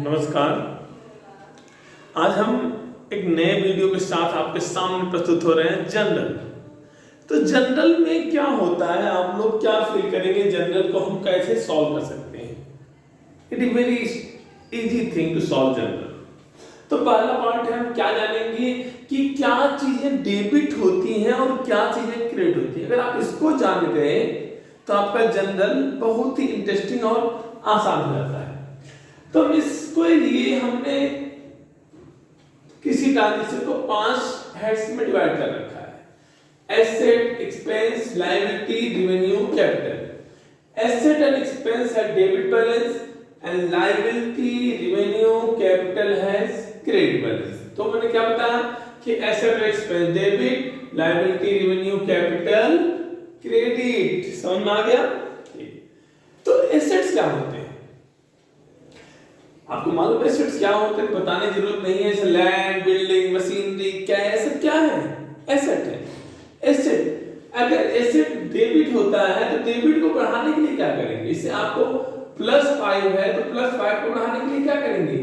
नमस्कार। आज हम एक नए वीडियो के साथ आपके सामने प्रस्तुत हो रहे हैं जनरल। तो जनरल में क्या होता है, आप लोग क्या फील करेंगे, जनरल को हम कैसे सॉल्व कर सकते हैं। It is very easy thing to solve general. तो पहला पार्ट है, हम क्या जानेंगे कि क्या चीजें डेबिट होती हैं और क्या चीजें क्रेडिट होती हैं। अगर आप इसको जान गए तो आपका जनरल बहुत ही इंटरेस्टिंग और आसान हो जाता है। तो इसको लिए हमने किसी ट्रांजेक्शन को 5 हेड्स में डिवाइड कर रखा है। Asset, expense, liability, revenue, capital. Asset and expense है debit balance and liability, revenue, capital है क्रेडिट बैलेंस। तो मैंने क्या बताया कि एसेट और expense debit, liability, revenue, capital, credit. समझ में आ गया? तो एसेट्स क्या होते हैं आपको मालूम है? एसेट्स क्या होते हैं बताने की जरूरत नहीं है। जैसे लैंड, बिल्डिंग, मशीनरी, कैश, सब क्या है? एसेट है। एसेट, अगर एसेट डेबिट होता है तो डेबिट को बढ़ाने के लिए क्या करेंगे? इससे आपको +5 है तो +5 को बढ़ाने के लिए क्या करेंगे?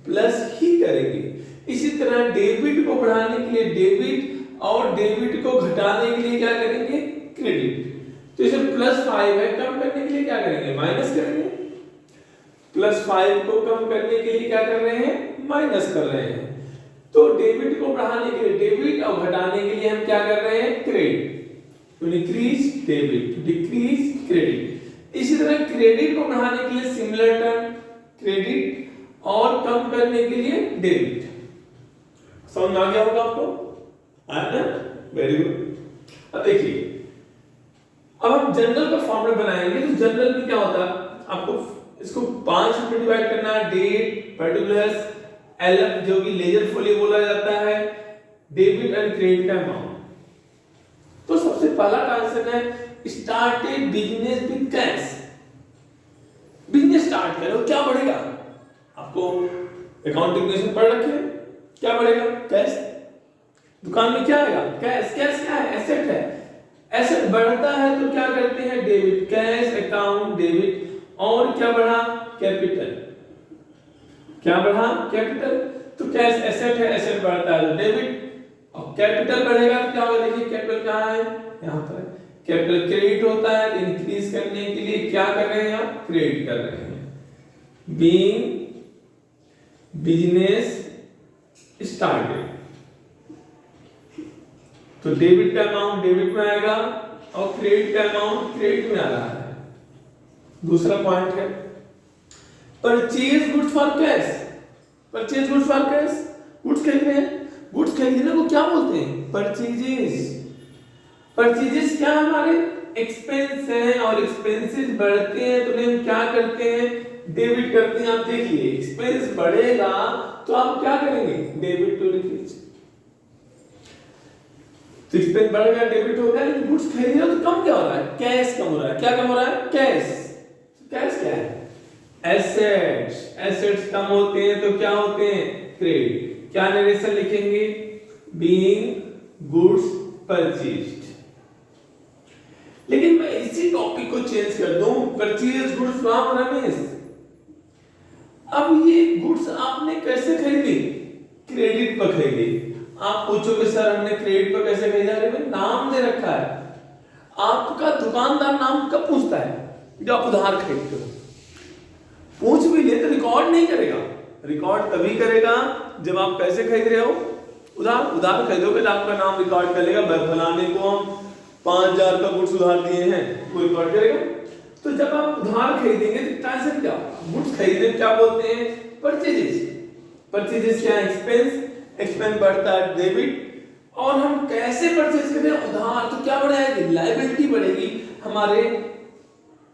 प्लस ही करेंगे। इसी तरह डेबिट को बढ़ाने के लिए डेबिट और डेबिट को घटाने के लिए क्या करेंगे? क्रेडिट। तो इसे +5 है, कम करने के लिए क्या करेंगे? माइनस करेंगे। +5 को कम करने के लिए क्या कर रहे हैं? माइनस कर रहे हैं। तो डेबिट को बढ़ाने के लिए डेबिट और घटाने के लिए हम क्या कर रहे हैं? क्रेडिट। तो इंक्रीज डेबिट, डिक्रीज क्रेडिट। इसी तरह क्रेडिट को बढ़ाने के लिए सिमिलर टर्म क्रेडिट और कम करने के लिए डेबिट। समझ में आ गया होगा आपको? आया ना? Very good. अब देखिए, अब हम जनरल का फॉर्मूला बनाएंगे। तो जनरल में क्या होता है, आपको इसको 5 में डिवाइड करना है। डेट, पर्टिकुलर्स, एलएफ जो कि लेजर फुली बोला जाता है, डेबिट एंड क्रेडिट का अमाउंट। तो सबसे पहला ट्रांजेक्शन है started business with cash. Business start करो, क्या बढ़ेगा? आपको अकाउंटिंग में पढ़ रखे हैं, क्या बढ़ेगा? कैश। दुकान में क्या आएगा? कैश। कैश क्या है? एसेट है। एसेट बढ़ता है तो क्या करते हैं? Debit, cash account debit. और क्या बढ़ा? कैपिटल। क्या बढ़ा? कैपिटल। तो कैश एसेट है, एसेट बढ़ता है तो डेबिट और कैपिटल बढ़ेगा तो क्या होगा? देखिए कैपिटल कहाँ है? यहाँ पर। कैपिटल क्रेडिट होता है तो इंक्रीज करने के लिए क्या कर रहे हैं आप? क्रेडिट कर रहे हैं। बीइंग बिजनेस स्टार्टेड, तो डेबिट का अमाउंट डेबिट में आएगा और क्रेडिट का अमाउंट क्रेडिट में आ रहा है। दूसरा पॉइंट है purchase goods for cash. Purchase goods for cash, goods खरीद रहे हैं। गुड्स खरीदने को क्या बोलते हैं? परचेजेस। परचेजेस क्या हमारे? एक्सपेंस हैं और एक्सपेंसेस बढ़ते हैं तो हम क्या करते हैं? डेबिट करते हैं। आप देखिए एक्सपेंस बढ़ेगा तो आप क्या करेंगे? Debit to decrease. तो एक्सपेंस बढ़ गया, डेबिट हो गया, लेकिन गुड्स खरीद रहे हो तो कम क्या हो रहा है? कैश कम हो रहा है। क्या कम हो रहा है? कैश। कैश क्या है? एसेट्स। एसेट्स कम होते हैं तो क्या होते हैं? क्रेडिट। क्या नरेशन लिखेंगे? Being goods purchased. लेकिन मैं इसी टॉपिक को चेंज कर दूं, परचेज गुड्स फ्रॉम रमेश। अब ये गुड्स आपने कैसे खरीदी? क्रेडिट पर खरीदी। आप पूछोगे सर हमने क्रेडिट पर कैसे खरीदा? अरे भाई नाम दे रखा है। आपका दुकानदार नाम कब पूछता है? जब आप उधार खरीदते हो। पूछ भी ले तो रिकॉर्ड नहीं करेगा। रिकॉर्ड तभी करेगा जब आप कैसे खरीद रहे हो? उधार। उधार खरीदोगे तो आपका नाम रिकॉर्ड करेगा, फलाने को हम 5000 का गुड्स उधार दिए हैं, वो रिकॉर्ड करेगा। तो जब आप उधार खरीदेंगे तो ट्रांजेक्शन क्या? गुड्स खरीदने क्या बोलते हैं? परचेजेस। परचेजेस क्या है? एक्सपेंस। एक्सपेंस बढ़ता है डेबिट। और हम कैसे परचेज कर रहे हैं? उधार। तो क्या बढ़ेगी? लायबिलिटी बढ़ेगी, हमारे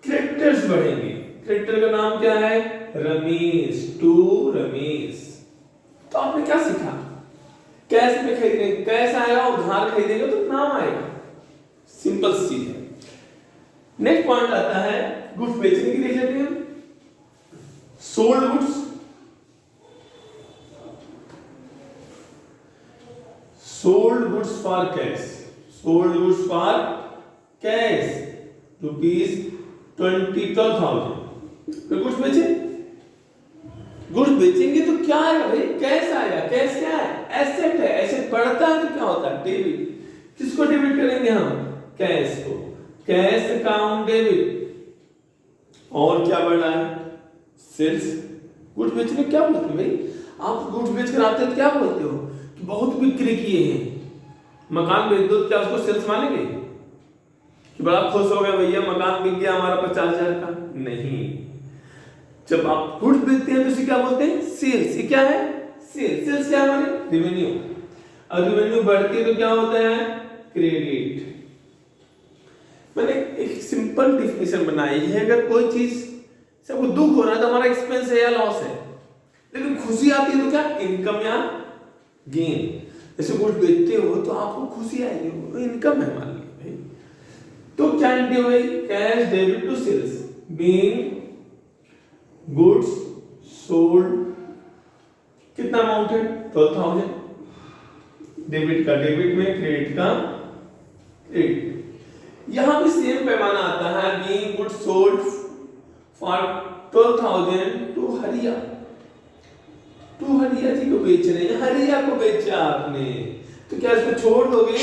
क्रेडिटर्स बढ़ेंगे। क्रेडिटर का नाम क्या है? रमेश, टू रमेश। तो आपने क्या सीखा? कैश में खरीदेंगे, कैश आएगा, उधार खरीदेंगे तो नाम आएगा। सिंपल सी है। नेक्स्ट पॉइंट आता है गुड्स बेचने की। देख लेते हैं sold goods. Sold goods for cash. Sold goods for cash ₹12,000 कुछ बेचे। गुड्स बेचेंगे तो क्या आएगा भाई, कैश आएगा। कैश क्या है, एसेट है। एसेट बढ़ता है तो क्या होता है, डेबिट। किसको डेबिट करेंगे हम, कैश को। Cash account debit. और क्या बढ़ रहा है, सेल्स। गुड्स बेचने क्या बोलते हो भाई, आप गुड्स बेच कर आते हो तो क्या बोलते हो कि बहुत बिक्री किए हैं। मकान बेच दो, क्या उसको सेल्स मानेंगे कि बड़ा खुश हो गया भैया मकान बिक गया हमारा 50,000 का, नहीं। जब आप गुड्स बेचते हैं तो इसे क्या बोलते हैं, सेल्स। ये क्या है, सेल्स। सेल्स क्या है हमारे, रेवेन्यू। और रेवेन्यू बढ़ती है तो क्या होता है, क्रेडिट। मैंने एक सिंपल डिफिनेशन बनाई है, अगर कोई चीज से आपको दुख हो रहा है तो हमारा एक्सपेंस है या लॉस है, लेकिन खुशी आती है तो क्या, इनकम या गेन। जैसे गुड्स बेचते हो तो आपको खुशी आएगी, वो इनकम है मान लीजिए। तो क्या एंट्री हो गई, cash debit to sales being goods sold. कितना अमाउंट है, 12,000। डेबिट का डेबिट में, क्रेडिट का क्रेडिट। यहां भी सेम पैमाना आता है, being goods sold for 12,000 to Haria. To Haria ji को बेच रहे हैं, हरिया को बेचा आपने, तो क्या इसको छोड़ दोगे,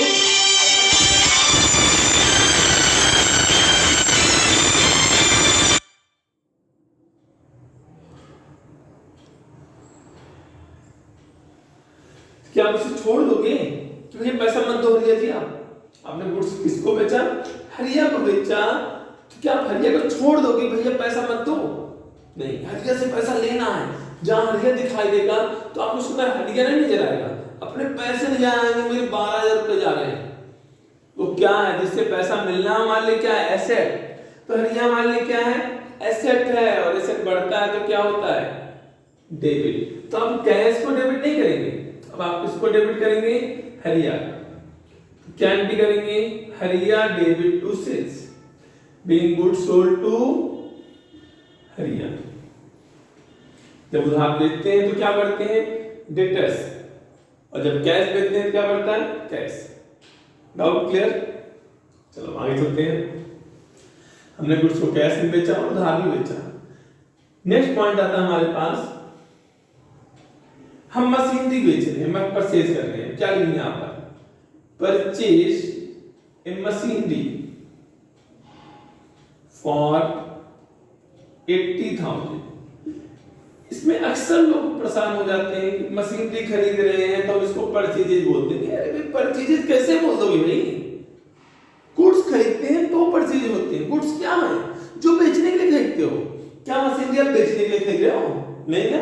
क्या आप उसे छोड़ दोगे कि मुझे पैसा मत दो हरिया जी। आपने गुड्स किसको बेचा, हरिया को बेचा, तो क्या आप हरिया को छोड़ दोगे, भैया पैसा मत दो, नहीं। हरिया से पैसा लेना है, जहां हरिया दिखाई देगा तो आपको सुना हरिया नहीं नजर आएगा, अपने पैसे नहीं आएंगे, मेरे 12,000 रुपए जा रहे हैं। तो क्या है जिससे पैसा मिलना, मान ली क्या है, एसेट। तो हरिया मान ली क्या है, एसेट है, और एसेट बढ़ता है तो क्या होता है, डेबिट। तो आप कैश को डेबिट नहीं करेंगे, अब आप किसको डेबिट करेंगे, हरिया। क्या एंट्री करेंगे, Haria debit to sales being goods sold to Haria. जब उधार बेचते हैं तो क्या बढ़ते हैं, डेटर्स, और जब कैश बेचते हैं तो क्या बढ़ता है, कैश। डाउट क्लियर, चलो आगे चलते हैं। हमने गुड्स को कैश में बेचा और उधार भी बेचा। नेक्स्ट पॉइंट आता है हमारे पास, हम मशीनरी बेच रहे हैं, हम परचेज कर रहे हैं। क्या लिखेंगे यहां पर, परचेज ए मशीनरी फॉर 80,000। इसमें अक्सर लोग परेशान हो जाते हैं कि मशीनरी खरीद रहे हैं तो इसको परचेजेज बोलते हैं। अरे परचेजेज कैसे बोल दोगे भाई, गुड्स खरीदते हैं तो परचेज होते हैं। गुड्स क्या है, जो बेचने के लिए खरीदते हो। क्या मशीनरी आप बेचने के लिए खरीद रहे हो, नहीं ना,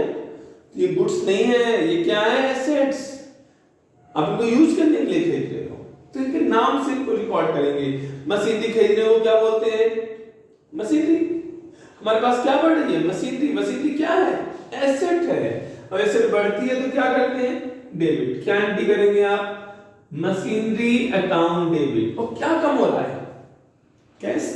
ये गुड्स नहीं है, ये क्या है, एसेट्स। आप इनको यूज करने के लिए खरीद रहे हो, तो इनके नाम से इनको रिकॉर्ड करेंगे। मशीनरी खरीद रहे हो, क्या बोलते हैं, मशीनरी। हमारे पास क्या बढ़ रही है, मशीनरी। मशीनरी क्या है, एसेट है, और एसेट बढ़ती है तो क्या करते हैं, डेबिट। क्या एंट्री करेंगे आप, मशीनरी अकाउंट डेबिट। और क्या कम हो रहा है, कैश।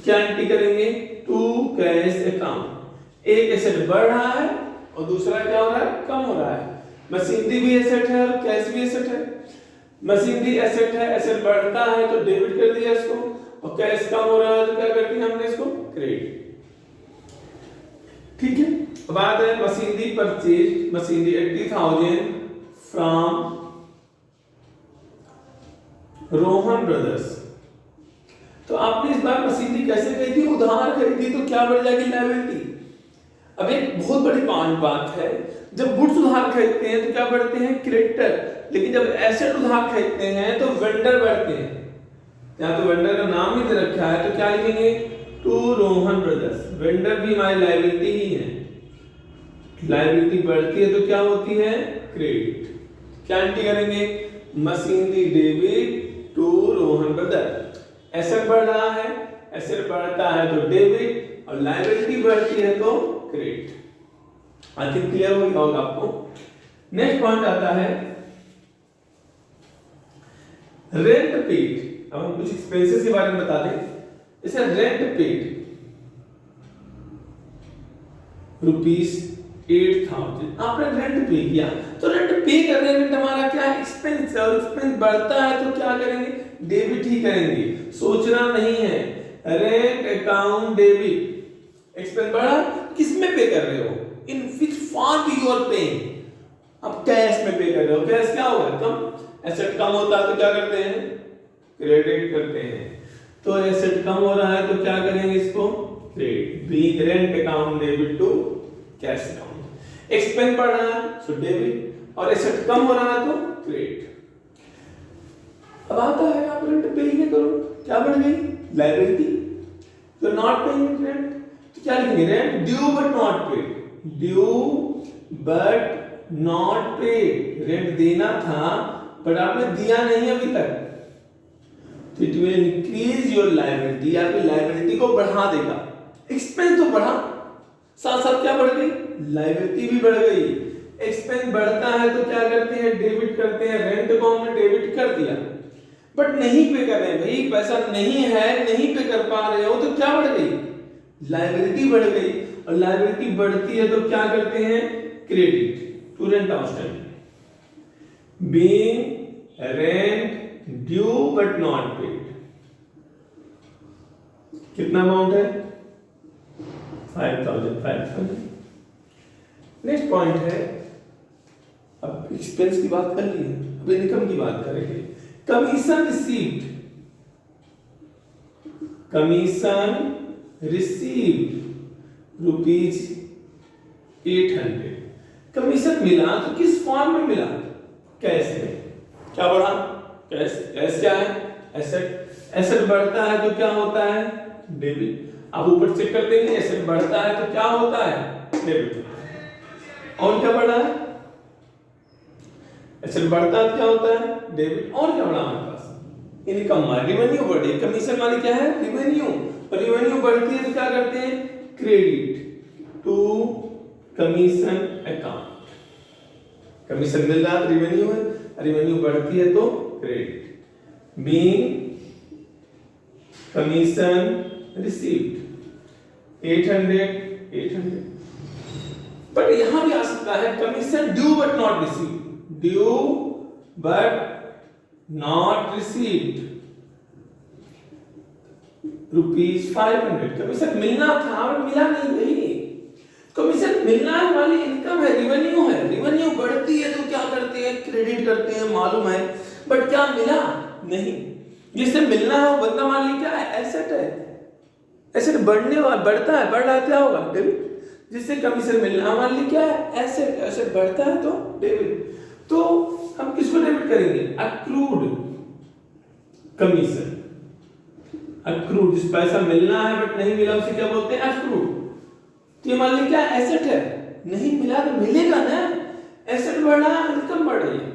क्या एंट्री करेंगे, टू कैश अकाउंट। एक एसेट बढ़ रहा है और दूसरा क्या हो रहा है, कम हो रहा है। मशीनरी भी एसेट है और कैश भी एसेट है। मशीनरी एसेट है, एसेट बढ़ता है तो डेबिट कर दिया इसको, और कैश कम हो रहा है तो क्या कर दिया हमने इसको, क्रेडिट। ठीक है, अब बात है machinery purchase, machinery 80,000 from Rohan brothers. तो आपने इस बार मशीनरी कैसे खरीदी, उधार खरीदी, तो क्या बढ़ जाएगी, लायबिलिटी। अब एक बहुत बड़ी बात है, जब गुड्स उधार खरीदते हैं तो क्या बढ़ते हैं, क्रेडिटर, लेकिन जब एसेट उधार खरीदते हैं तो वेंडर बढ़ते हैं। यहाँ तो वेंडर का नाम ही दे रखा है, तो क्या लिखेंगे, टू रोहन ब्रदर्स। वेंडर भी हमारी लायबिलिटी ही है, लायबिलिटी बढ़ती है तो क्या होती है, क्रेडिट। क्या एंट्री करेंगे, machinery debit to Rohan brother. Asset बढ़ रहा है, एसेट बढ़ता है तो डेबिट, और लायबिलिटी बढ़ती है तो क्रेडिट। आई थिंक क्लियर हो गया होगा आपको। नेक्स्ट पॉइंट आता है रेंट पेड। अब हम कुछ एक्सपेंसेस के बारे में बता दें। जैसे रेंट पेड ₹8,000, आपने रेंट पे किया, तो रेंट पे कर रहे हैं, रेंट हमारा क्या है, एक्सपेंस, और एक्सपेंस बढ़ता है तो क्या करेंगे, डेबिट ही करेंगे, सोचना नहीं है। रेंट अकाउंट डेबिट, एक्सपेंस बढ़ा, किस में पे कर रहे हो, इन फिक्स आर पेइंग, अब कैश में पे कर रहे हो, कैश क्या होगा कम, एसेट कम होता है तो क्या करते हैं, क्रेडिट करते हैं। तो एसेट कम हो रहा है तो क्या करेंगे इसको, credit. Being rent account debit to cash account. Expense बढ़ रहा है सो डेबिट, और एसेट कम हो रहा है तो क्रेडिट। अब आता है आप रेंट पे ही करो, क्या बढ़ गई, लायबिलिटी। तो नॉट पेइंग रेंट, तो क्या लिखेंगे, rent due but not paid, due but not paid, rent देना था बट आपने दिया नहीं अभी तक, तो it will increase your liability, आपकी लायबिलिटी को बढ़ा देगा। एक्सपेंस तो बढ़ा, साथ साथ क्या बढ़ गई, लायबिलिटी भी बढ़ गई। एक्सपेंस बढ़ता है तो क्या करते हैं, डेबिट करते हैं, रेंट को हमने डेबिट कर दिया बट नहीं पे कर रहे हैं, भाई पैसा नहीं है, नहीं पे कर पा रहे हो, तो क्या बढ़ गई, लायबिलिटी बढ़ गई। और लायबिलिटी बढ़ती है तो क्या करते हैं, credit to rent outstanding. Being rent due but not paid, कितना अमाउंट है, 5,500। नेक्स्ट पॉइंट है, अब एक्सपेंस की बात कर ली, अब इनकम की बात करेंगे। Commission received, commission received ₹800, commission मिला तो किस फॉर्म में मिला, कैश में। क्या बढ़ा, कैश। कैश क्या है, एसेट। एसेट बढ़ता है तो क्या होता है, डेबिट। आप ऊपर चेक कर देंगे, एसेट बढ़ता है तो क्या होता है, डेबिट। और क्या बढ़ा है, एसेट बढ़ता है तो क्या होता है, डेबिट। और क्या बढ़ा हमारे पास, इनकम वाली, रेवेन्यू बढ़ी। कमीशन वाली क्या है, रेवेन्यू, और रेवेन्यू बढ़ती है तो क्या करते हैं, credit to commission account. Commission मिल रहा है तो रेवेन्यू है, रेवेन्यू बढ़ती है तो credit. Being commission received 800। But यहां भी आ सकता है commission due but not received, due but not received ₹500। Commission मिलना था और मिला नहीं भाई। कमीशन मिलना वाली इनकम है, रेवेन्यू है, रेवेन्यू बढ़ती है तो क्या करते हैं, क्रेडिट करते हैं, मालूम है, बट क्या मिला नहीं। जिससे मिलना है वो बंदा मान ली क्या है, एसेट है। एसेट बढ़ने वाला, बढ़ता है, बढ़ रहा है, क्या होगा, डेबिट। जिससे कमीशन मिलना मान ली क्या है, एसेट। एसेट बढ़ता है तो डेबिट। तो हम किसको डेबिट करेंगे, अक्रूड कमीशन। अक्रूड, जिस पैसा मिलना है बट नहीं मिला उसे क्या बोलते हैं, अक्रूड। तो ये मान ली क्या, एसेट है, नहीं मिला तो मिलेगा ना। एसेट बढ़ा, इनकम बढ़ रही है,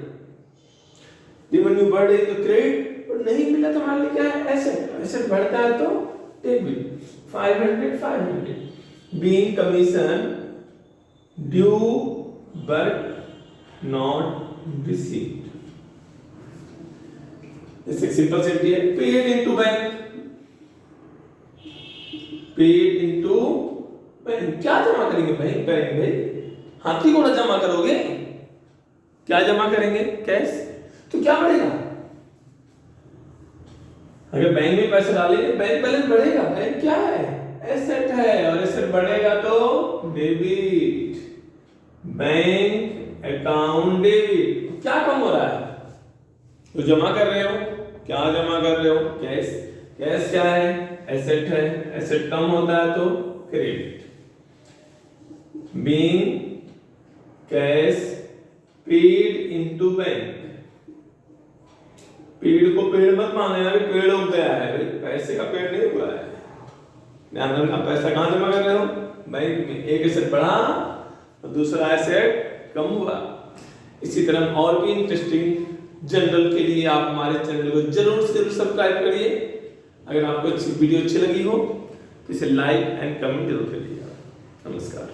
रेवेन्यू बढ़ रही तो क्रेडिट, और नहीं मिला तो मान ली क्या है, एसेट। एसेट बढ़ता है तो debit. 500। Being commission due but not received. जैसे सिंपल सिंपल है, paid into bank, paid into bank. क्या जमा करेंगे बैंक, बैंक में हाथी घोड़ा जमा करोगे, क्या जमा करेंगे, कैश। तो क्या बढ़ेगा, अगर बैंक में पैसे डालेंगे बैंक बैलेंस बढ़ेगा। बैंक क्या है, एसेट है, और एसेट बढ़ेगा तो डेबिट। Bank account debit. क्या कम हो रहा है, तो जमा कर रहे हो, क्या जमा कर रहे हो, कैश। कैश क्या है, एसेट है, एसेट कम होता है तो credit. Being cash paid into bank. पेड़ को पेड़ मत माने यार, पेड़ उग गया है भाई, पैसे का पेड़ नहीं उगा है। ध्यान रखना, पैसा कहाँ जमा कर रहे हो, बैंक में। एक एसेट बढ़ा और दूसरा एसेट कम हुआ। इसी तरह और भी इंटरेस्टिंग जनरल के लिए आप हमारे चैनल को जरूर से जरूर सब्सक्राइब करिए। अगर आपको वीडियो अच्छी लगी हो तो इसे लाइक एंड कमेंट जरूर करिएगा। नमस्कार।